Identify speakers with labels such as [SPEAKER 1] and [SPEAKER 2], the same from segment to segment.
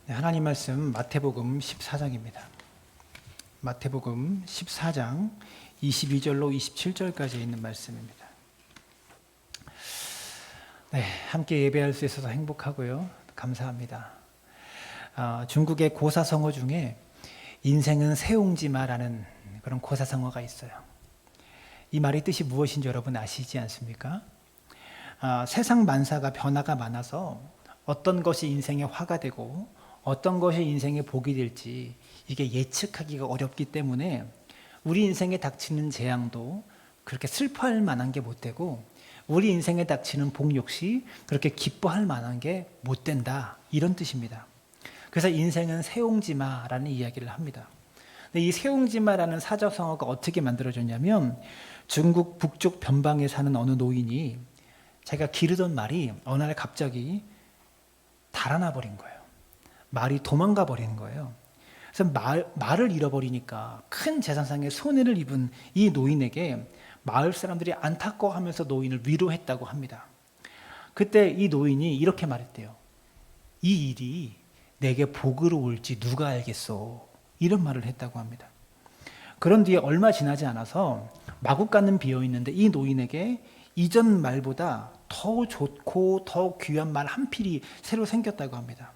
[SPEAKER 1] 네, 하나님 말씀 마태복음 14장입니다. 마태복음 14장 22절로 27절까지 있는 말씀입니다. 네, 함께 예배할 수 있어서 행복하고요. 감사합니다. 중국의 고사성어 중에 인생은 새옹지마라는 그런 고사성어가 있어요. 이 말의 뜻이 무엇인지 여러분 아시지 않습니까? 세상 만사가 변화가 많아서 어떤 것이 인생의 화가 되고 어떤 것이 인생의 복이 될지 이게 예측하기가 어렵기 때문에 우리 인생에 닥치는 재앙도 그렇게 슬퍼할 만한 게 못 되고 우리 인생에 닥치는 복 역시 그렇게 기뻐할 만한 게 못 된다, 이런 뜻입니다. 그래서 인생은 새옹지마라는 이야기를 합니다. 근데 이 새옹지마라는 사자성어가 어떻게 만들어졌냐면 중국 북쪽 변방에 사는 어느 노인이 자기가 기르던 말이 어느 날 갑자기 달아나 버린 거예요. 말이 도망가 버리는 거예요. 그래서 말을 잃어버리니까 큰 재산상의 손해를 입은 이 노인에게 마을 사람들이 안타까워하면서 노인을 위로했다고 합니다. 그때 이 노인이 이렇게 말했대요. 이 일이 내게 복으로 올지 누가 알겠소, 이런 말을 했다고 합니다. 그런 뒤에 얼마 지나지 않아서 마구간은 비어있는데 이 노인에게 이전 말보다 더 좋고 더 귀한 말 한 필이 새로 생겼다고 합니다.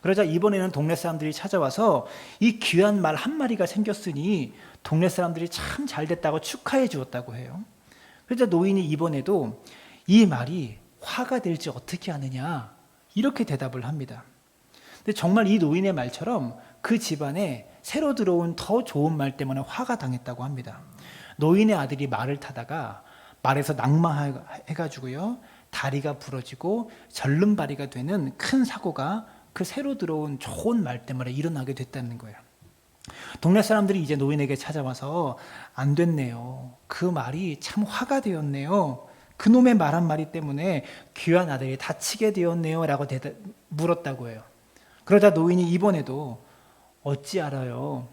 [SPEAKER 1] 그러자 이번에는 동네 사람들이 찾아와서 이 귀한 말 한 마리가 생겼으니 동네 사람들이 참 잘됐다고 축하해 주었다고 해요. 그러자 노인이 이번에도 이 말이 화가 될지 어떻게 하느냐, 이렇게 대답을 합니다. 근데 정말 이 노인의 말처럼 그 집안에 새로 들어온 더 좋은 말 때문에 화가 당했다고 합니다. 노인의 아들이 말을 타다가 말에서 낙마해가지고요, 다리가 부러지고 절름발이가 되는 큰 사고가 그 새로 들어온 좋은 말 때문에 일어나게 됐다는 거예요. 동네 사람들이 이제 노인에게 찾아와서 안 됐네요, 그 말이 참 화가 되었네요, 그놈의 말 한마디 때문에 귀한 아들이 다치게 되었네요 라고 물었다고 해요. 그러자 노인이 이번에도 어찌 알아요,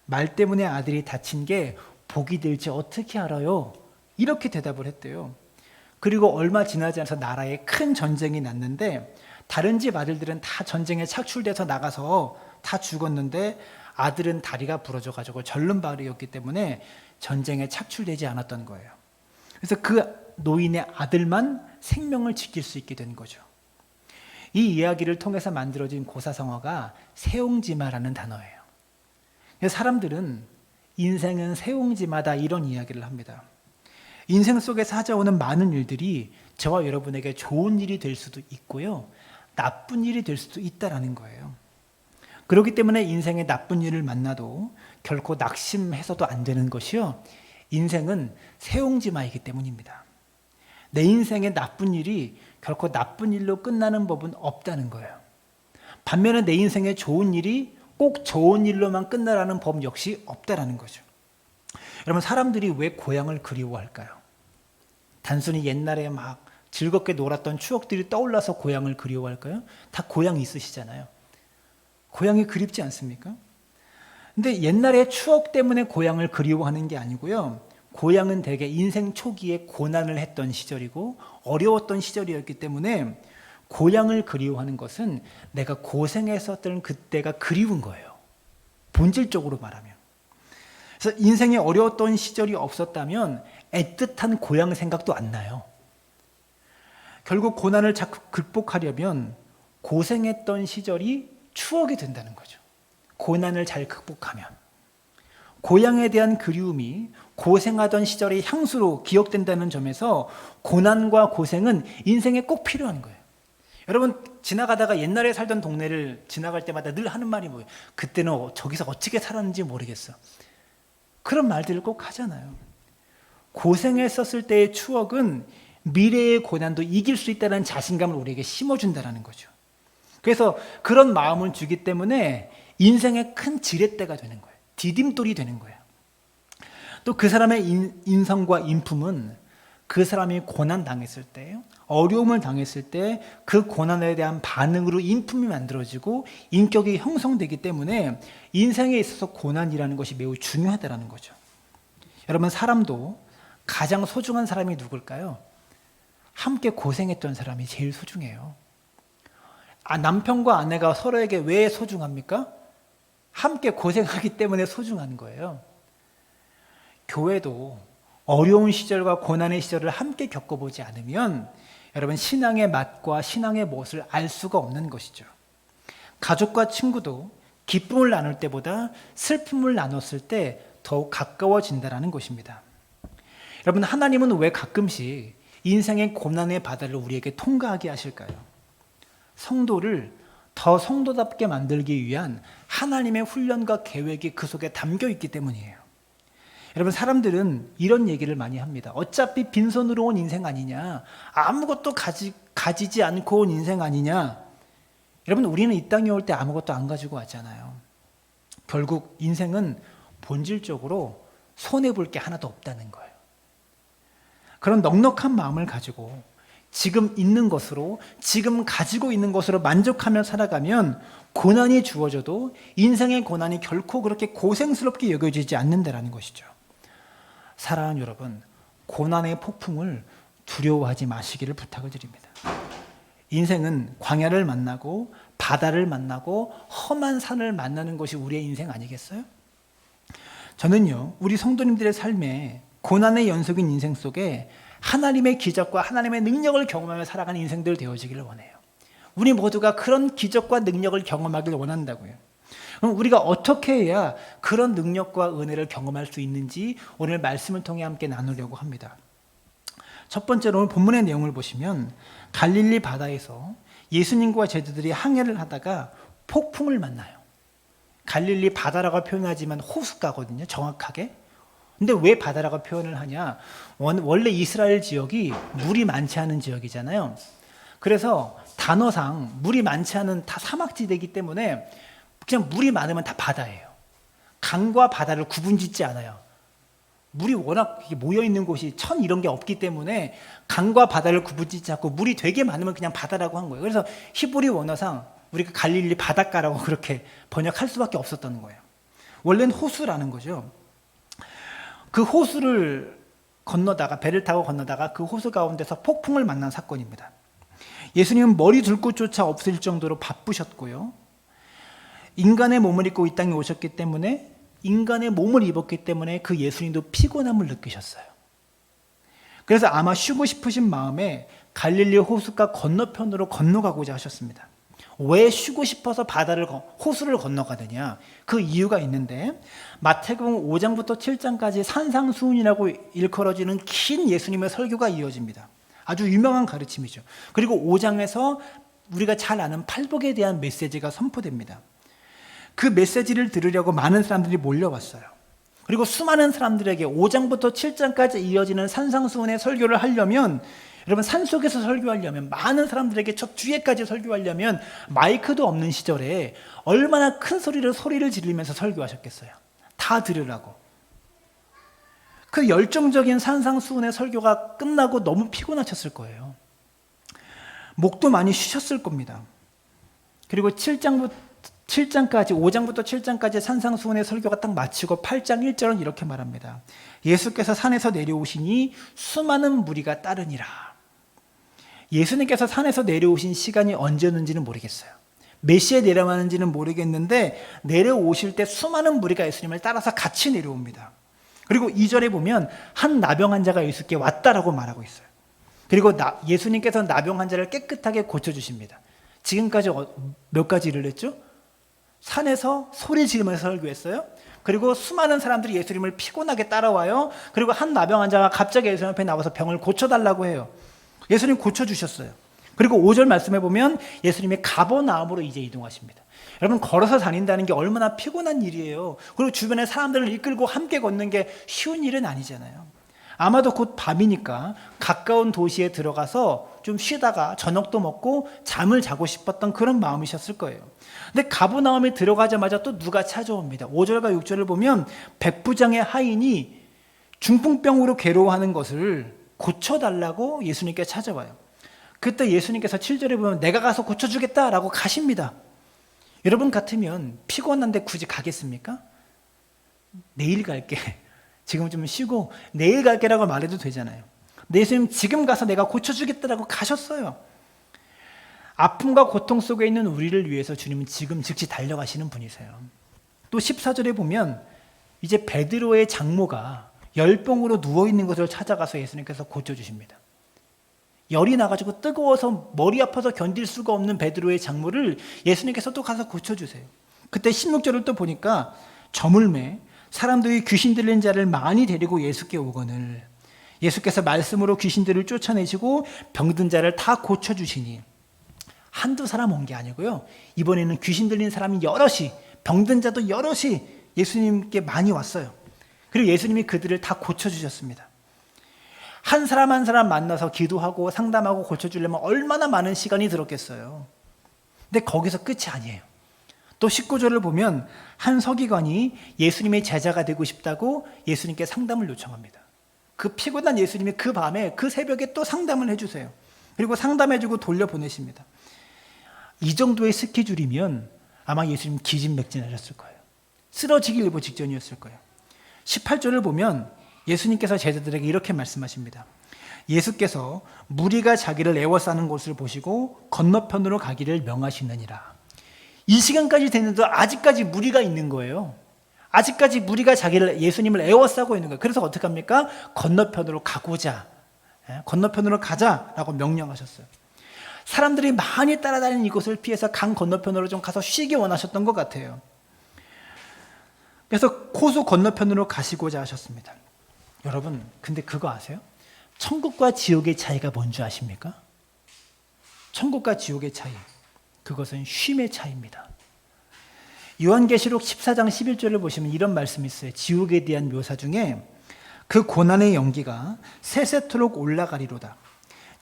[SPEAKER 1] 말 때문에 아들이 다친 게 복이 될지 어떻게 알아요, 이렇게 대답을 했대요. 그리고 얼마 지나지 않아서 나라에 큰 전쟁이 났는데 다른 집 아들들은 다 전쟁에 착출돼서 나가서 다 죽었는데 아들은 다리가 부러져가지고 절름발이었기 때문에 전쟁에 착출되지 않았던 거예요. 그래서 그 노인의 아들만 생명을 지킬 수 있게 된 거죠. 이 이야기를 통해서 만들어진 고사성어가 새옹지마라는 단어예요. 사람들은 인생은 새옹지마다, 이런 이야기를 합니다. 인생 속에서 찾아오는 많은 일들이 저와 여러분에게 좋은 일이 될 수도 있고요, 나쁜 일이 될 수도 있다라는 거예요. 그렇기 때문에 인생에 나쁜 일을 만나도 결코 낙심해서도 안 되는 것이요, 인생은 새옹지마이기 때문입니다. 내 인생에 나쁜 일이 결코 나쁜 일로 끝나는 법은 없다는 거예요. 반면에 내 인생에 좋은 일이 꼭 좋은 일로만 끝나라는 법 역시 없다라는 거죠. 여러분, 사람들이 왜 고향을 그리워할까요? 단순히 옛날에 막 즐겁게 놀았던 추억들이 떠올라서 고향을 그리워할까요? 다 고향이 있으시잖아요. 고향이 그립지 않습니까? 근데 옛날의 추억 때문에 고향을 그리워하는 게 아니고요, 고향은 대개 인생 초기에 고난을 했던 시절이고 어려웠던 시절이었기 때문에 고향을 그리워하는 것은 내가 고생했었던 그때가 그리운 거예요, 본질적으로 말하면. 그래서 인생에 어려웠던 시절이 없었다면 애틋한 고향 생각도 안 나요. 결국 고난을 자꾸 극복하려면 고생했던 시절이 추억이 된다는 거죠. 고난을 잘 극복하면 고향에 대한 그리움이 고생하던 시절의 향수로 기억된다는 점에서 고난과 고생은 인생에 꼭 필요한 거예요. 여러분, 지나가다가 옛날에 살던 동네를 지나갈 때마다 늘 하는 말이 뭐예요? 그때는 저기서 어떻게 살았는지 모르겠어. 그런 말들을 꼭 하잖아요. 고생했었을 때의 추억은 미래의 고난도 이길 수 있다는 자신감을 우리에게 심어준다는 거죠. 그래서 그런 마음을 주기 때문에 인생의 큰 지렛대가 되는 거예요. 디딤돌이 되는 거예요. 또 그 사람의 인성과 인품은 그 사람이 고난 당했을 때, 어려움을 당했을 때 그 고난에 대한 반응으로 인품이 만들어지고 인격이 형성되기 때문에 인생에 있어서 고난이라는 것이 매우 중요하다는 거죠. 여러분, 사람도 가장 소중한 사람이 누굴까요? 함께 고생했던 사람이 제일 소중해요. 남편과 아내가 서로에게 왜 소중합니까? 함께 고생하기 때문에 소중한 거예요. 교회도 어려운 시절과 고난의 시절을 함께 겪어보지 않으면 여러분 신앙의 맛과 신앙의 멋을 알 수가 없는 것이죠. 가족과 친구도 기쁨을 나눌 때보다 슬픔을 나눴을 때 더욱 가까워진다는 것입니다. 여러분, 하나님은 왜 가끔씩 인생의 고난의 바다를 우리에게 통과하게 하실까요? 성도를 더 성도답게 만들기 위한 하나님의 훈련과 계획이 그 속에 담겨 있기 때문이에요. 여러분, 사람들은 이런 얘기를 많이 합니다. 어차피 빈손으로 온 인생 아니냐, 아무것도 가지지 않고 온 인생 아니냐. 여러분, 우리는 이 땅에 올 때 아무것도 안 가지고 왔잖아요. 결국 인생은 본질적으로 손해볼 게 하나도 없다는 거예요. 그런 넉넉한 마음을 가지고 지금 있는 것으로, 지금 가지고 있는 것으로 만족하며 살아가면 고난이 주어져도 인생의 고난이 결코 그렇게 고생스럽게 여겨지지 않는다는 것이죠. 사랑하는 여러분, 고난의 폭풍을 두려워하지 마시기를 부탁을 드립니다. 인생은 광야를 만나고 바다를 만나고 험한 산을 만나는 것이 우리의 인생 아니겠어요? 저는요, 우리 성도님들의 삶에 고난의 연속인 인생 속에 하나님의 기적과 하나님의 능력을 경험하며 살아가는 인생들 되어지기를 원해요. 우리 모두가 그런 기적과 능력을 경험하길 원한다고요. 그럼 우리가 어떻게 해야 그런 능력과 은혜를 경험할 수 있는지 오늘 말씀을 통해 함께 나누려고 합니다. 첫 번째로 오늘 본문의 내용을 보시면 갈릴리 바다에서 예수님과 제자들이 항해를 하다가 폭풍을 만나요. 갈릴리 바다라고 표현하지만 호숫가거든요, 정확하게. 근데 왜 바다라고 표현을 하냐? 원래 이스라엘 지역이 물이 많지 않은 지역이잖아요. 그래서 단어상 물이 많지 않은 다 사막지대이기 때문에 그냥 물이 많으면 다 바다예요. 강과 바다를 구분짓지 않아요. 물이 워낙 모여있는 곳이 천 이런 게 없기 때문에 강과 바다를 구분짓지 않고 물이 되게 많으면 그냥 바다라고 한 거예요. 그래서 히브리 원어상 우리가 갈릴리 바닷가라고 그렇게 번역할 수밖에 없었던 거예요. 원래는 호수라는 거죠. 그 호수를 건너다가, 배를 타고 건너다가 그 호수 가운데서 폭풍을 만난 사건입니다. 예수님은 머리 둘 곳조차 없을 정도로 바쁘셨고요. 인간의 몸을 입고 이 땅에 오셨기 때문에, 인간의 몸을 입었기 때문에 그 예수님도 피곤함을 느끼셨어요. 그래서 아마 쉬고 싶으신 마음에 갈릴리 호숫가 건너편으로 건너가고자 하셨습니다. 왜 쉬고 싶어서 호수를 건너가느냐? 그 이유가 있는데, 마태복음 5장부터 7장까지 산상수훈이라고 일컬어지는 긴 예수님의 설교가 이어집니다. 아주 유명한 가르침이죠. 그리고 5장에서 우리가 잘 아는 팔복에 대한 메시지가 선포됩니다. 그 메시지를 들으려고 많은 사람들이 몰려왔어요. 그리고 수많은 사람들에게 5장부터 7장까지 이어지는 산상수훈의 설교를 하려면, 여러분, 산속에서 설교하려면, 많은 사람들에게 저 뒤에까지 설교하려면 마이크도 없는 시절에 얼마나 큰 소리를 지르면서 설교하셨겠어요. 다 들으라고. 그 열정적인 산상수훈의 설교가 끝나고 너무 피곤하셨을 거예요. 목도 많이 쉬셨을 겁니다. 그리고 5장부터 7장까지 산상수훈의 설교가 딱 마치고 8장 1절은 이렇게 말합니다. 예수께서 산에서 내려오시니 수많은 무리가 따르니라. 예수님께서 산에서 내려오신 시간이 언제였는지는 모르겠어요. 몇 시에 내려가는지는 모르겠는데 내려오실 때 수많은 무리가 예수님을 따라서 같이 내려옵니다. 그리고 2절에 보면 한 나병 환자가 예수께 왔다라고 말하고 있어요. 그리고 예수님께서 나병 환자를 깨끗하게 고쳐주십니다. 지금까지 몇 가지 일을 했죠? 산에서 소리 지르면서 설교했어요. 그리고 수많은 사람들이 예수님을 피곤하게 따라와요. 그리고 한 나병 환자가 갑자기 예수님 앞에 나와서 병을 고쳐달라고 해요. 예수님 고쳐주셨어요. 그리고 5절 말씀해 보면 예수님이 가버나움으로 이제 이동하십니다. 여러분, 걸어서 다닌다는 게 얼마나 피곤한 일이에요. 그리고 주변에 사람들을 이끌고 함께 걷는 게 쉬운 일은 아니잖아요. 아마도 곧 밤이니까 가까운 도시에 들어가서 좀 쉬다가 저녁도 먹고 잠을 자고 싶었던 그런 마음이셨을 거예요. 근데 가버나움에 들어가자마자 또 누가 찾아옵니다. 5절과 6절을 보면 백부장의 하인이 중풍병으로 괴로워하는 것을 고쳐달라고 예수님께 찾아와요. 그때 예수님께서 7절에 보면 내가 가서 고쳐주겠다라고 가십니다. 여러분 같으면 피곤한데 굳이 가겠습니까? 내일 갈게. 지금 좀 쉬고 내일 갈게라고 말해도 되잖아요. 근데 예수님 지금 가서 내가 고쳐주겠다라고 가셨어요. 아픔과 고통 속에 있는 우리를 위해서 주님은 지금 즉시 달려가시는 분이세요. 또 14절에 보면 이제 베드로의 장모가 열병으로 누워있는 것을 찾아가서 예수님께서 고쳐주십니다. 열이 나가지고 뜨거워서 머리 아파서 견딜 수가 없는 베드로의 장모를 예수님께서 또 가서 고쳐주세요. 그때 16절을 또 보니까 저물매 사람들이 귀신 들린 자를 많이 데리고 예수께 오거늘 예수께서 말씀으로 귀신들을 쫓아내시고 병든 자를 다 고쳐주시니 한두 사람 온 게 아니고요. 이번에는 귀신 들린 사람이 여럿이 병든 자도 여럿이 예수님께 많이 왔어요. 그리고 예수님이 그들을 다 고쳐주셨습니다. 한 사람 한 사람 만나서 기도하고 상담하고 고쳐주려면 얼마나 많은 시간이 들었겠어요. 근데 거기서 끝이 아니에요. 또 19절을 보면 한 서기관이 예수님의 제자가 되고 싶다고 예수님께 상담을 요청합니다. 그 피곤한 예수님이 그 밤에 그 새벽에 또 상담을 해주세요. 그리고 상담해주고 돌려보내십니다. 이 정도의 스케줄이면 아마 예수님 기진맥진하셨을 거예요. 쓰러지기 일보 직전이었을 거예요. 18절을 보면 예수님께서 제자들에게 이렇게 말씀하십니다. 예수께서 무리가 자기를 에워싸는 곳을 보시고 건너편으로 가기를 명하시느니라. 이 시간까지 됐는데도 아직까지 무리가 있는 거예요. 아직까지 무리가 예수님을 에워싸고 있는 거예요. 그래서 어떻게 합니까? 건너편으로 가고자, 건너편으로 가자라고 명령하셨어요. 사람들이 많이 따라다니는 이곳을 피해서 강 건너편으로 좀 가서 쉬기 원하셨던 것 같아요. 그래서 호수 건너편으로 가시고자 하셨습니다. 여러분, 근데 그거 아세요? 천국과 지옥의 차이가 뭔지 아십니까? 천국과 지옥의 차이, 그것은 쉼의 차이입니다. 요한계시록 14장 11절을 보시면 이런 말씀이 있어요. 지옥에 대한 묘사 중에 그 고난의 연기가 세세토록 올라가리로다.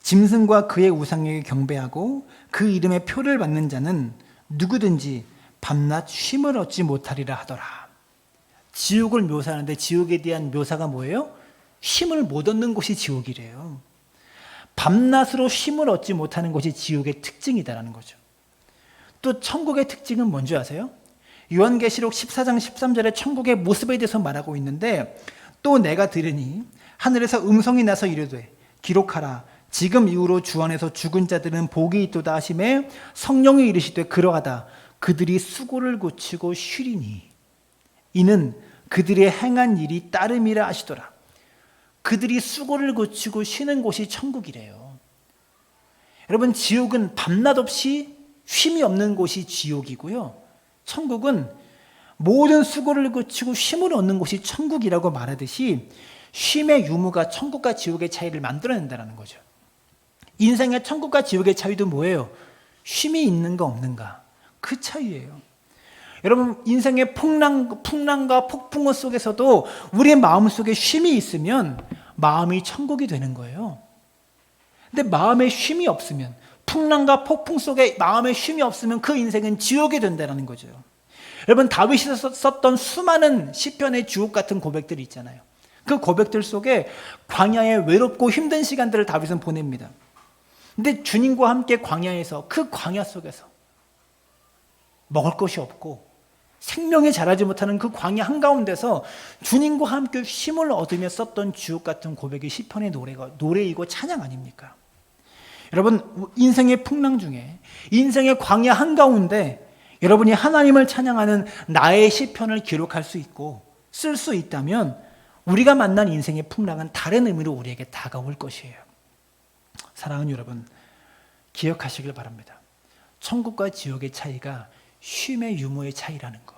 [SPEAKER 1] 짐승과 그의 우상에게 경배하고 그 이름의 표를 받는 자는 누구든지 밤낮 쉼을 얻지 못하리라 하더라. 지옥을 묘사하는데 지옥에 대한 묘사가 뭐예요? 쉼을 못 얻는 곳이 지옥이래요. 밤낮으로 쉼을 얻지 못하는 것이 지옥의 특징이다라는 거죠. 또 천국의 특징은 뭔지 아세요? 요한계시록 14장 13절에 천국의 모습에 대해서 말하고 있는데 또 내가 들으니 하늘에서 음성이 나서 이르되 기록하라. 지금 이후로 주 안에서 죽은 자들은 복이 있도다 하심에 성령이 이르시되 그러하다. 그들이 수고를 고치고 쉬리니 이는 그들의 행한 일이 따름이라 하시더라. 그들이 수고를 고치고 쉬는 곳이 천국이래요. 여러분, 지옥은 밤낮 없이 쉼이 없는 곳이 지옥이고요. 천국은 모든 수고를 고치고 쉼을 얻는 곳이 천국이라고 말하듯이 쉼의 유무가 천국과 지옥의 차이를 만들어낸다는 거죠. 인생의 천국과 지옥의 차이도 뭐예요? 쉼이 있는가 없는가, 그 차이예요. 여러분, 인생의 풍랑과 폭풍우 속에서도 우리의 마음속에 쉼이 있으면 마음이 천국이 되는 거예요. 근데 마음에 쉼이 없으면, 풍랑과 폭풍 속에 마음에 쉼이 없으면 그 인생은 지옥이 된다는 거죠. 여러분, 다윗이 썼던 수많은 시편의 주옥 같은 고백들이 있잖아요. 그 고백들 속에 광야에 외롭고 힘든 시간들을 다윗은 보냅니다. 근데 주님과 함께 광야에서, 그 광야 속에서 먹을 것이 없고 생명이 자라지 못하는 그 광야 한가운데서 주님과 함께 쉼을 얻으며 썼던 주옥 같은 고백이 시편의 노래이고 찬양 아닙니까? 여러분, 인생의 풍랑 중에, 인생의 광야 한가운데 여러분이 하나님을 찬양하는 나의 시편을 기록할 수 있고 쓸 수 있다면 우리가 만난 인생의 풍랑은 다른 의미로 우리에게 다가올 것이에요. 사랑하는 여러분, 기억하시길 바랍니다. 천국과 지옥의 차이가 쉼의 유무의 차이라는 거.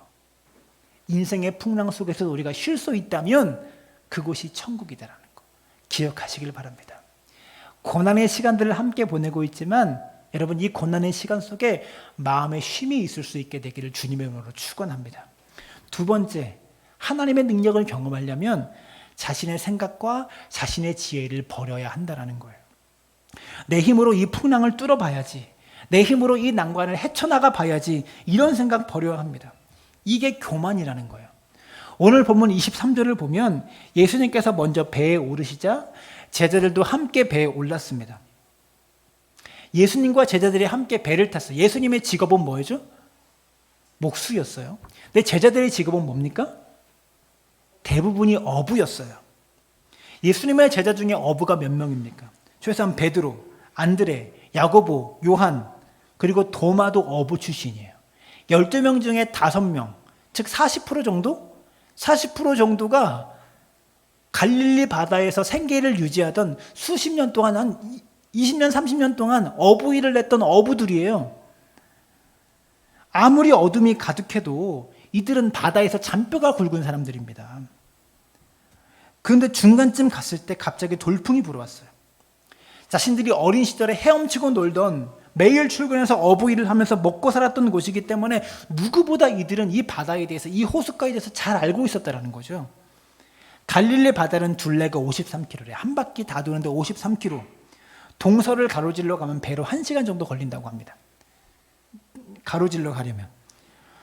[SPEAKER 1] 인생의 풍랑 속에서 우리가 쉴 수 있다면 그곳이 천국이다라는 거 기억하시길 바랍니다. 고난의 시간들을 함께 보내고 있지만 여러분, 이 고난의 시간 속에 마음의 쉼이 있을 수 있게 되기를 주님의 이름으로 축원합니다. 두 번째, 하나님의 능력을 경험하려면 자신의 생각과 자신의 지혜를 버려야 한다는 거예요. 내 힘으로 이 풍랑을 뚫어봐야지, 내 힘으로 이 난관을 헤쳐나가 봐야지, 이런 생각 버려야 합니다. 이게 교만이라는 거예요. 오늘 본문 23절을 보면 예수님께서 먼저 배에 오르시자 제자들도 함께 배에 올랐습니다. 예수님과 제자들이 함께 배를 탔어요. 예수님의 직업은 뭐였죠? 목수였어요. 근데 제자들의 직업은 뭡니까? 대부분이 어부였어요. 예수님의 제자 중에 어부가 몇 명입니까? 최소한 베드로, 안드레, 야고보, 요한, 그리고 도마도 어부 출신이에요. 12명 중에 5명, 즉 40% 정도? 40% 정도가 갈릴리 바다에서 생계를 유지하던 수십 년 동안, 한 20년, 30년 동안 어부 일을 했던 어부들이에요. 아무리 어둠이 가득해도 이들은 바다에서 잔뼈가 굵은 사람들입니다. 그런데 중간쯤 갔을 때 갑자기 돌풍이 불어왔어요. 자신들이 어린 시절에 헤엄치고 놀던, 매일 출근해서 어부 일을 하면서 먹고 살았던 곳이기 때문에 누구보다 이들은 이 바다에 대해서, 이 호숫가에 대해서 잘 알고 있었다는 거죠. 갈릴리 바다는 둘레가 53km래. 한 바퀴 다 도는데 53km. 동서를 가로질러 가면 배로 1시간 정도 걸린다고 합니다. 가로질러 가려면.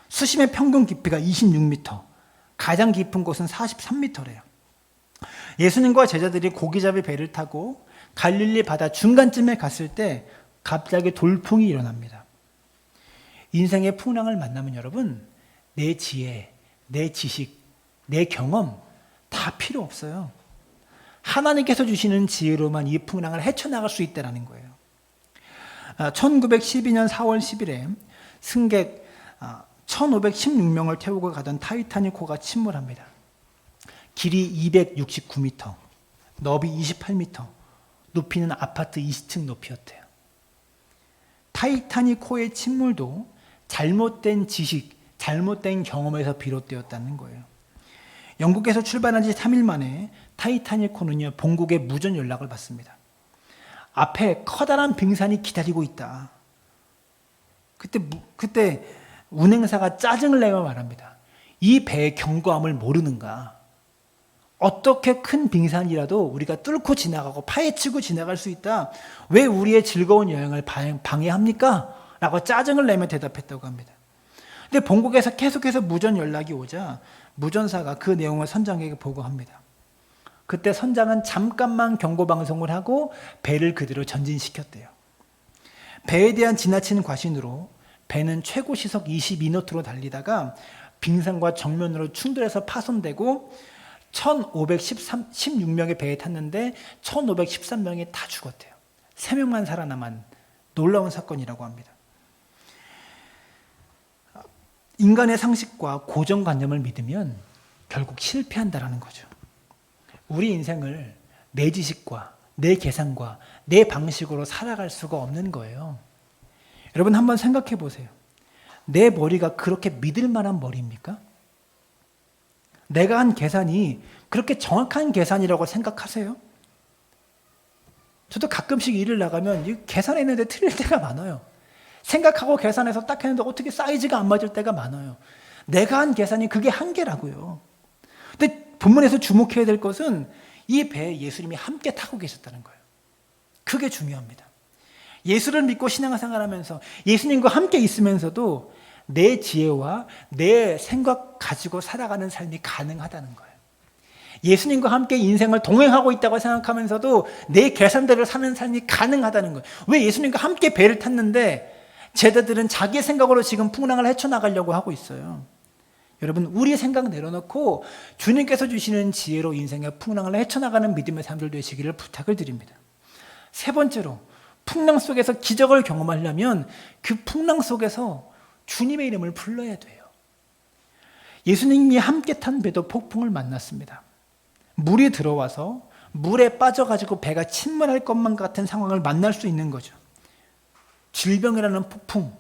[SPEAKER 1] 수심의 평균 깊이가 26m, 가장 깊은 곳은 43m래요. 예수님과 제자들이 고기잡이 배를 타고 갈릴리 바다 중간쯤에 갔을 때 갑자기 돌풍이 일어납니다. 인생의 풍랑을 만나면 여러분, 내 지혜, 내 지식, 내 경험 다 필요 없어요. 하나님께서 주시는 지혜로만 이 풍랑을 헤쳐나갈 수 있다는 거예요. 1912년 4월 10일에 승객 1516명을 태우고 가던 타이타닉호가 침몰합니다. 길이 269m, 너비 28m, 높이는 아파트 20층 높이였대요. 타이타닉호의 침몰도 잘못된 지식, 잘못된 경험에서 비롯되었다는 거예요. 영국에서 출발한 지 3일 만에 타이타닉호는요, 본국에 무전 연락을 받습니다. 앞에 커다란 빙산이 기다리고 있다. 그때 운행사가 짜증을 내며 말합니다. 이 배의 견고함을 모르는가? 어떻게 큰 빙산이라도 우리가 뚫고 지나가고 파헤치고 지나갈 수 있다. 왜 우리의 즐거운 여행을 방해합니까? 라고 짜증을 내며 대답했다고 합니다. 근데 본국에서 계속해서 무전 연락이 오자 무전사가 그 내용을 선장에게 보고합니다. 그때 선장은 잠깐만 경고방송을 하고 배를 그대로 전진시켰대요. 배에 대한 지나친 과신으로 배는 최고 시속 22노트로 달리다가 빙산과 정면으로 충돌해서 파손되고 1516명의 배에 탔는데 1513명이 다 죽었대요. 3명만 살아남은 놀라운 사건이라고 합니다. 인간의 상식과 고정관념을 믿으면 결국 실패한다는 거죠. 우리 인생을 내 지식과 내 계산과 내 방식으로 살아갈 수가 없는 거예요. 여러분 한번 생각해 보세요. 내 머리가 그렇게 믿을 만한 머리입니까? 내가 한 계산이 그렇게 정확한 계산이라고 생각하세요? 저도 가끔씩 일을 나가면 계산했는데 틀릴 때가 많아요. 생각하고 계산해서 딱 했는데 어떻게 사이즈가 안 맞을 때가 많아요. 내가 한 계산이 그게 한계라고요. 근데 본문에서 주목해야 될 것은 이 배에 예수님이 함께 타고 계셨다는 거예요. 그게 중요합니다. 예수를 믿고 신앙생활하면서 예수님과 함께 있으면서도 내 지혜와 내 생각 가지고 살아가는 삶이 가능하다는 거예요. 예수님과 함께 인생을 동행하고 있다고 생각하면서도 내 계산대로 사는 삶이 가능하다는 거예요. 왜 예수님과 함께 배를 탔는데 제자들은 자기의 생각으로 지금 풍랑을 헤쳐나가려고 하고 있어요. 여러분, 우리 생각 내려놓고 주님께서 주시는 지혜로 인생의 풍랑을 헤쳐나가는 믿음의 삶들 되시기를 부탁을 드립니다. 세 번째로, 풍랑 속에서 기적을 경험하려면 그 풍랑 속에서 주님의 이름을 불러야 돼요. 예수님이 함께 탄 배도 폭풍을 만났습니다. 물이 들어와서 물에 빠져가지고 배가 침몰할 것만 같은 상황을 만날 수 있는 거죠. 질병이라는 폭풍,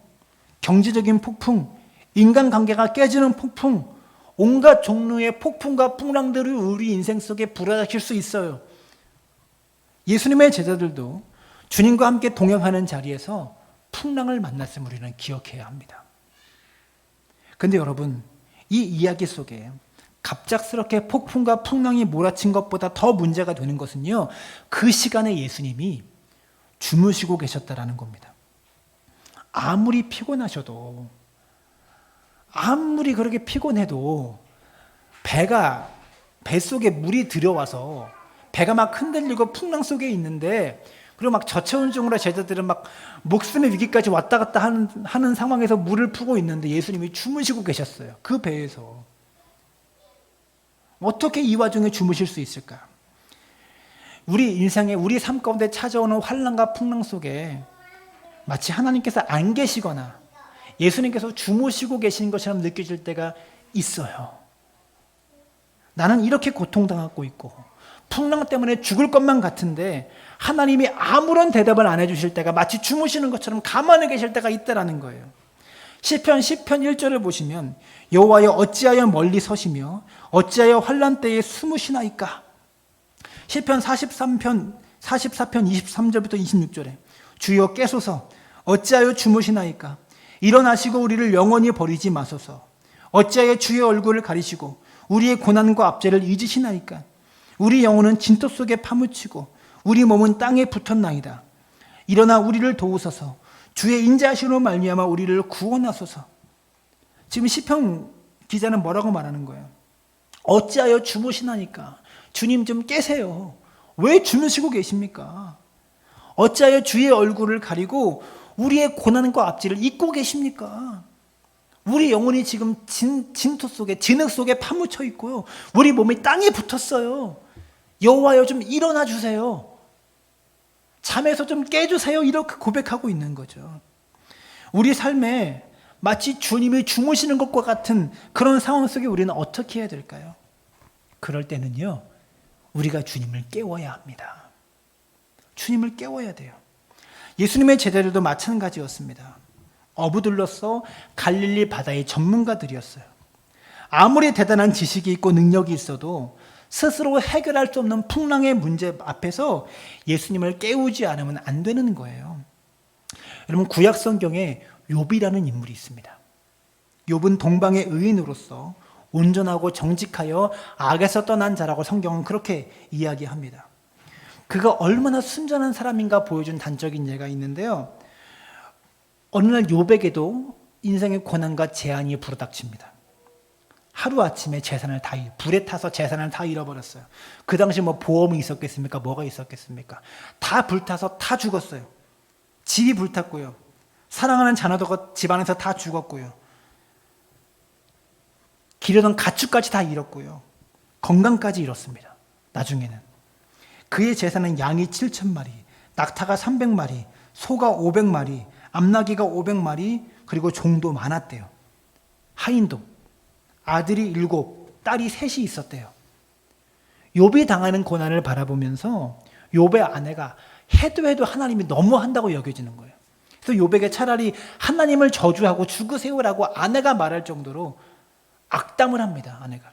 [SPEAKER 1] 경제적인 폭풍, 인간관계가 깨지는 폭풍, 온갖 종류의 폭풍과 풍랑들이 우리 인생 속에 불어닥칠 수 있어요. 예수님의 제자들도 주님과 함께 동행하는 자리에서 풍랑을 만났음을 우리는 기억해야 합니다. 그런데 여러분, 이 이야기 속에 갑작스럽게 폭풍과 풍랑이 몰아친 것보다 더 문제가 되는 것은요, 그 시간에 예수님이 주무시고 계셨다라는 겁니다. 아무리 피곤하셔도, 아무리 그렇게 피곤해도 뱃속에 물이 들어와서 배가 막 흔들리고 풍랑 속에 있는데, 그리고 막 저체온증으로 제자들은 막 목숨의 위기까지 왔다 갔다 하는 상황에서 물을 푸고 있는데 예수님이 주무시고 계셨어요. 그 배에서. 어떻게 이 와중에 주무실 수 있을까? 우리 인생에, 우리 삶 가운데 찾아오는 환난과 풍랑 속에 마치 하나님께서 안 계시거나 예수님께서 주무시고 계신 것처럼 느껴질 때가 있어요. 나는 이렇게 고통당하고 있고 풍랑 때문에 죽을 것만 같은데 하나님이 아무런 대답을 안 해주실 때가 마치 주무시는 것처럼 가만히 계실 때가 있다라는 거예요. 시편 10편 1절을 보시면 여호와여 어찌하여 멀리 서시며 어찌하여 환난 때에 숨으시나이까. 시편 44편 23절부터 26절에 주여 깨소서 어찌하여 주무시나이까. 일어나시고 우리를 영원히 버리지 마소서. 어찌하여 주의 얼굴을 가리시고 우리의 고난과 압제를 잊으시나이까. 우리 영혼은 진토 속에 파묻히고 우리 몸은 땅에 붙었나이다. 일어나 우리를 도우소서. 주의 인자하심으로 말미암아 우리를 구원하소서. 지금 시편 기자는 뭐라고 말하는 거예요? 어찌하여 주무시나니까. 주님 좀 깨세요. 왜 주무시고 계십니까? 어찌하여 주의 얼굴을 가리고 우리의 고난과 압제를 잊고 계십니까? 우리 영혼이 지금 진토 속에 진흙 속에 파묻혀 있고요. 우리 몸이 땅에 붙었어요. 여호와여 좀 일어나 주세요. 잠에서 좀 깨주세요. 이렇게 고백하고 있는 거죠. 우리 삶에 마치 주님이 주무시는 것과 같은 그런 상황 속에 우리는 어떻게 해야 될까요? 그럴 때는요, 우리가 주님을 깨워야 합니다. 주님을 깨워야 돼요. 예수님의 제자들도 마찬가지였습니다. 어부들로서 갈릴리 바다의 전문가들이었어요. 아무리 대단한 지식이 있고 능력이 있어도 스스로 해결할 수 없는 풍랑의 문제 앞에서 예수님을 깨우지 않으면 안 되는 거예요. 여러분, 구약 성경에 욥이라는 인물이 있습니다. 욥은 동방의 의인으로서 온전하고 정직하여 악에서 떠난 자라고 성경은 그렇게 이야기합니다. 그가 얼마나 순전한 사람인가 보여준 단적인 예가 있는데요. 어느 날 욥에게도 인생의 고난과 재앙이 불어닥칩니다. 하루아침에 불에 타서 재산을 다 잃어버렸어요. 그 당시 뭐 보험이 있었겠습니까? 뭐가 있었겠습니까? 다 불타서 다 죽었어요. 집이 불탔고요. 사랑하는 자녀도 집안에서 다 죽었고요. 기르던 가축까지 다 잃었고요. 건강까지 잃었습니다. 나중에는. 그의 재산은 양이 7,000마리, 낙타가 300마리, 소가 500마리, 암나귀가 500마리, 그리고 종도 많았대요. 하인도. 아들이 7, 딸이 3이 있었대요. 욥이 당하는 고난을 바라보면서 욥의 아내가 해도 하나님이 너무한다고 여겨지는 거예요. 그래서 욥에게 차라리 하나님을 저주하고 죽으세요라고 아내가 말할 정도로 악담을 합니다. 아내가.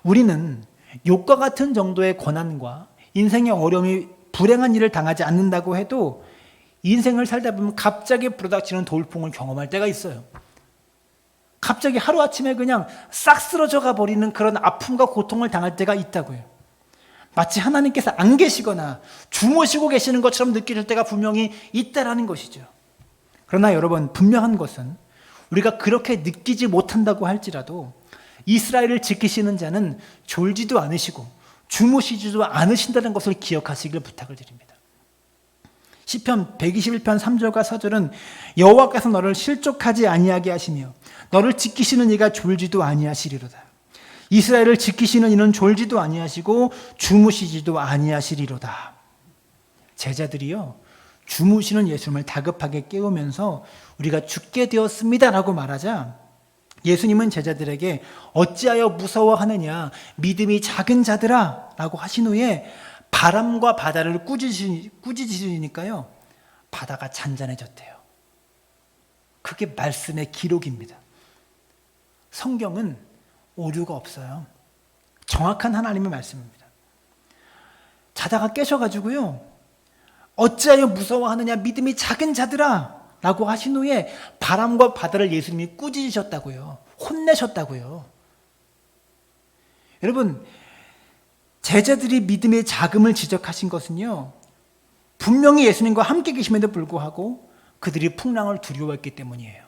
[SPEAKER 1] 우리는 욥과 같은 정도의 고난과 인생의 어려움이 불행한 일을 당하지 않는다고 해도 인생을 살다 보면 갑자기 불어닥치는 돌풍을 경험할 때가 있어요. 갑자기 하루아침에 그냥 싹 쓰러져 버리는 그런 아픔과 고통을 당할 때가 있다고요. 마치 하나님께서 안 계시거나 주무시고 계시는 것처럼 느껴질 때가 분명히 있다라는 것이죠. 그러나 여러분, 분명한 것은 우리가 그렇게 느끼지 못한다고 할지라도 이스라엘을 지키시는 자는 졸지도 않으시고 주무시지도 않으신다는 것을 기억하시길 부탁을 드립니다. 시편 121편 3절과 4절은 여호와께서 너를 실족하지 아니하게 하시며 너를 지키시는 이가 졸지도 아니하시리로다. 이스라엘을 지키시는 이는 졸지도 아니하시고 주무시지도 아니하시리로다. 제자들이요, 주무시는 예수님을 다급하게 깨우면서 우리가 죽게 되었습니다라고 말하자 예수님은 제자들에게 어찌하여 무서워하느냐 믿음이 작은 자들아 라고 하신 후에 바람과 바다를 꾸짖으시니까요 바다가 잔잔해졌대요. 그게 말씀의 기록입니다. 성경은 오류가 없어요. 정확한 하나님의 말씀입니다. 자다가 깨셔가지고요 어찌하여 무서워하느냐 믿음이 작은 자들아 라고 하신 후에 바람과 바다를 예수님이 꾸짖으셨다고요. 혼내셨다고요. 여러분, 제자들이 믿음의 작음을 지적하신 것은요 분명히 예수님과 함께 계심에도 불구하고 그들이 풍랑을 두려워했기 때문이에요.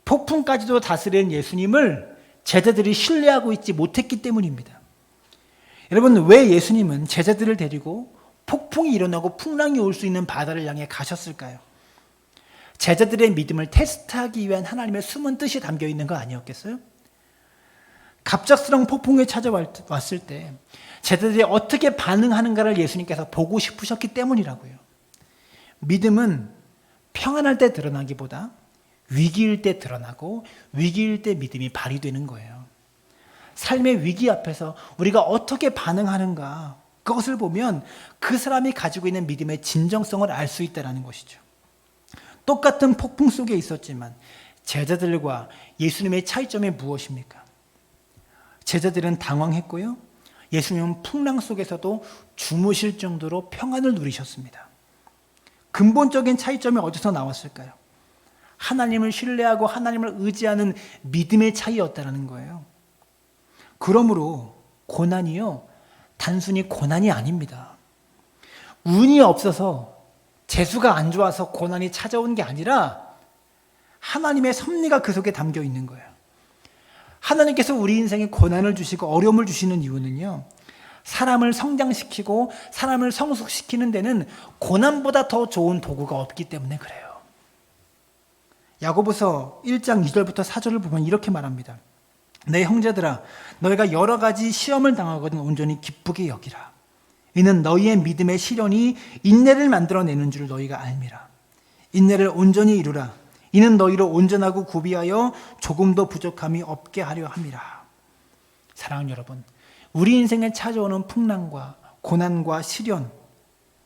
[SPEAKER 1] 폭풍까지도 다스리는 예수님을 제자들이 신뢰하고 있지 못했기 때문입니다. 여러분, 왜 예수님은 제자들을 데리고 폭풍이 일어나고 풍랑이 올 수 있는 바다를 향해 가셨을까요? 제자들의 믿음을 테스트하기 위한 하나님의 숨은 뜻이 담겨 있는 거 아니었겠어요? 갑작스러운 폭풍이 찾아왔을 때 제자들이 어떻게 반응하는가를 예수님께서 보고 싶으셨기 때문이라고요. 믿음은 평안할 때 드러나기보다 위기일 때 드러나고 위기일 때 믿음이 발휘되는 거예요. 삶의 위기 앞에서 우리가 어떻게 반응하는가, 그것을 보면 그 사람이 가지고 있는 믿음의 진정성을 알 수 있다는 것이죠. 똑같은 폭풍 속에 있었지만 제자들과 예수님의 차이점이 무엇입니까? 제자들은 당황했고요. 예수님은 풍랑 속에서도 주무실 정도로 평안을 누리셨습니다. 근본적인 차이점이 어디서 나왔을까요? 하나님을 신뢰하고 하나님을 의지하는 믿음의 차이였다는 거예요. 그러므로 고난이요, 단순히 고난이 아닙니다. 운이 없어서, 재수가 안 좋아서 고난이 찾아온 게 아니라 하나님의 섭리가 그 속에 담겨 있는 거예요. 하나님께서 우리 인생에 고난을 주시고 어려움을 주시는 이유는요, 사람을 성장시키고 사람을 성숙시키는 데는 고난보다 더 좋은 도구가 없기 때문에 그래요. 야고보서 1장 2절부터 4절을 보면 이렇게 말합니다. 내 형제들아, 너희가 여러 가지 시험을 당하거든 온전히 기쁘게 여기라. 이는 너희의 믿음의 시련이 인내를 만들어내는 줄 너희가 알미라. 인내를 온전히 이루라. 이는 너희로 온전하고 구비하여 조금도 부족함이 없게 하려 함이라. 사랑하는 여러분, 우리 인생에 찾아오는 풍랑과 고난과 시련,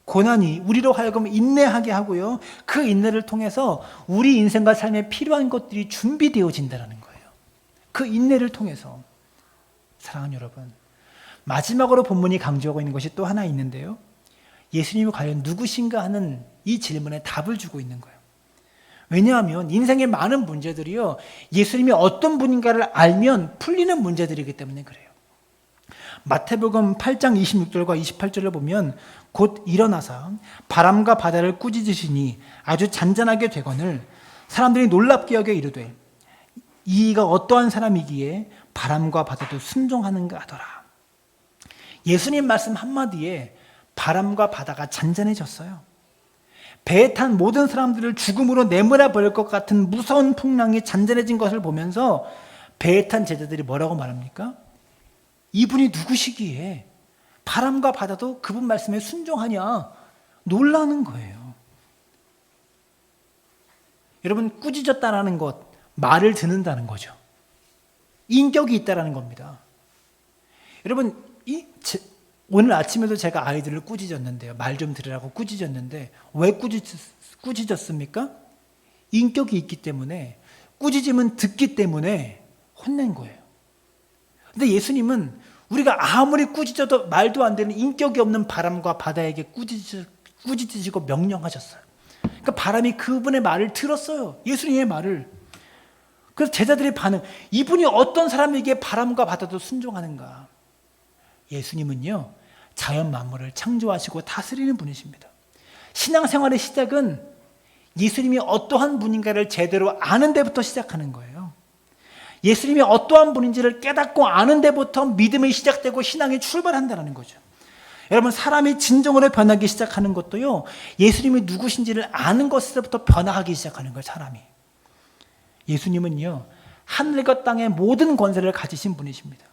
[SPEAKER 1] 고난이 우리로 하여금 인내하게 하고요, 그 인내를 통해서 우리 인생과 삶에 필요한 것들이 준비되어진다는 거예요. 그 인내를 통해서. 사랑하는 여러분, 마지막으로 본문이 강조하고 있는 것이 또 하나 있는데요, 예수님이 과연 누구신가 하는 이 질문에 답을 주고 있는 거예요. 왜냐하면 인생의 많은 문제들이요, 예수님이 어떤 분인가를 알면 풀리는 문제들이기 때문에 그래요. 마태복음 8장 26절과 28절을 보면 곧 일어나서 바람과 바다를 꾸짖으시니 아주 잔잔하게 되거늘 사람들이 놀랍게 여겨 이르되 이가 어떠한 사람이기에 바람과 바다도 순종하는가 하더라. 예수님 말씀 한마디에 바람과 바다가 잔잔해졌어요. 배에 탄 모든 사람들을 죽음으로 내몰아 버릴 것 같은 무서운 풍랑이 잔잔해진 것을 보면서 배에 탄 제자들이 뭐라고 말합니까? 이분이 누구시기에 바람과 바다도 그분 말씀에 순종하냐, 놀라는 거예요. 여러분, 꾸짖었다라는 것, 말을 듣는다는 거죠. 인격이 있다라는 겁니다. 여러분, 오늘 아침에도 제가 아이들을 꾸짖었는데요, 말 좀 들으라고 꾸짖었는데 왜 꾸짖었습니까? 인격이 있기 때문에, 꾸짖으면 듣기 때문에 혼낸 거예요. 근데 예수님은 우리가 아무리 꾸짖어도 말도 안 되는 인격이 없는 바람과 바다에게 꾸짖으시고 명령하셨어요. 그러니까 바람이 그분의 말을 들었어요. 예수님의 말을. 그래서 제자들의 반응, 이분이 어떤 사람에게 바람과 바다도 순종하는가? 예수님은요, 자연 만물을 창조하시고 다스리는 분이십니다. 신앙생활의 시작은 예수님이 어떠한 분인가를 제대로 아는 데부터 시작하는 거예요. 예수님이 어떠한 분인지를 깨닫고 아는 데부터 믿음이 시작되고 신앙이 출발한다는 거죠. 여러분, 사람이 진정으로 변하기 시작하는 것도요, 예수님이 누구신지를 아는 것에서부터 변화하기 시작하는 거예요, 사람이. 예수님은요, 하늘과 땅의 모든 권세를 가지신 분이십니다.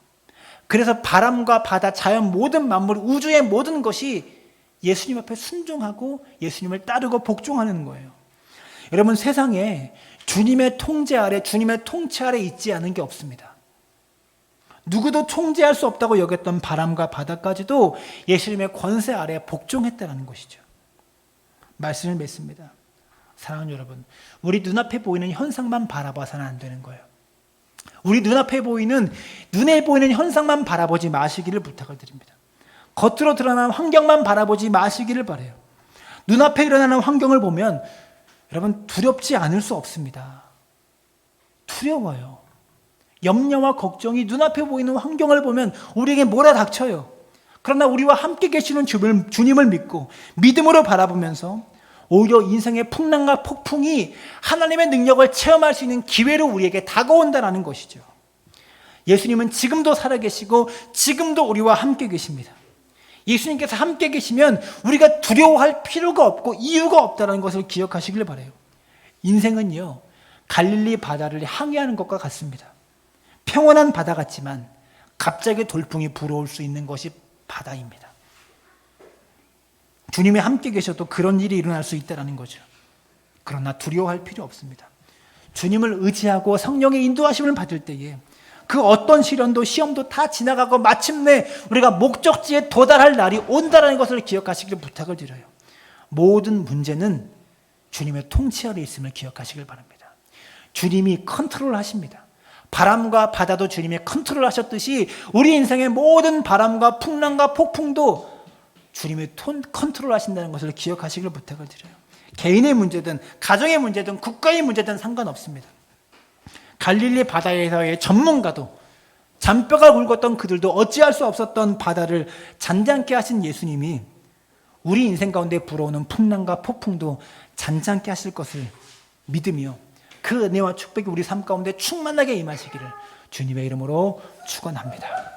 [SPEAKER 1] 그래서 바람과 바다, 자연 모든 만물, 우주의 모든 것이 예수님 앞에 순종하고 예수님을 따르고 복종하는 거예요. 여러분, 세상에 주님의 통제 아래, 주님의 통치 아래 있지 않은 게 없습니다. 누구도 통제할 수 없다고 여겼던 바람과 바다까지도 예수님의 권세 아래 복종했다는 것이죠. 말씀을 맺습니다. 사랑하는 여러분, 우리 눈앞에 보이는 현상만 바라봐서는 안 되는 거예요. 우리 눈에 보이는 현상만 바라보지 마시기를 부탁을 드립니다. 겉으로 드러나는 환경만 바라보지 마시기를 바라요. 눈앞에 일어나는 환경을 보면 여러분, 두렵지 않을 수 없습니다. 두려워요. 염려와 걱정이 눈앞에 보이는 환경을 보면 우리에게 몰아닥쳐요. 그러나 우리와 함께 계시는 주님을 믿고 믿음으로 바라보면서 오히려 인생의 풍랑과 폭풍이 하나님의 능력을 체험할 수 있는 기회로 우리에게 다가온다는 것이죠. 예수님은 지금도 살아계시고 지금도 우리와 함께 계십니다. 예수님께서 함께 계시면 우리가 두려워할 필요가 없고 이유가 없다는 것을 기억하시길 바라요. 인생은요, 갈릴리 바다를 항해하는 것과 같습니다. 평온한 바다 같지만 갑자기 돌풍이 불어올 수 있는 것이 바다입니다. 주님이 함께 계셔도 그런 일이 일어날 수 있다는 거죠. 그러나 두려워할 필요 없습니다. 주님을 의지하고 성령의 인도하심을 받을 때에 그 어떤 시련도 시험도 다 지나가고 마침내 우리가 목적지에 도달할 날이 온다는 것을 기억하시기를 부탁을 드려요. 모든 문제는 주님의 통치 아래 있음을 기억하시길 바랍니다. 주님이 컨트롤하십니다. 바람과 바다도 주님의 컨트롤하셨듯이 우리 인생의 모든 바람과 풍랑과 폭풍도 주님의 컨트롤하신다는 것을 기억하시길 부탁을 드려요. 개인의 문제든 가정의 문제든 국가의 문제든 상관없습니다. 갈릴리 바다에서의 전문가도 잔뼈가 굵었던 그들도 어찌할 수 없었던 바다를 잔잔케 하신 예수님이 우리 인생 가운데 불어오는 풍랑과 폭풍도 잔잔케 하실 것을 믿으며 그 은혜와 축복이 우리 삶 가운데 충만하게 임하시기를 주님의 이름으로 축원합니다.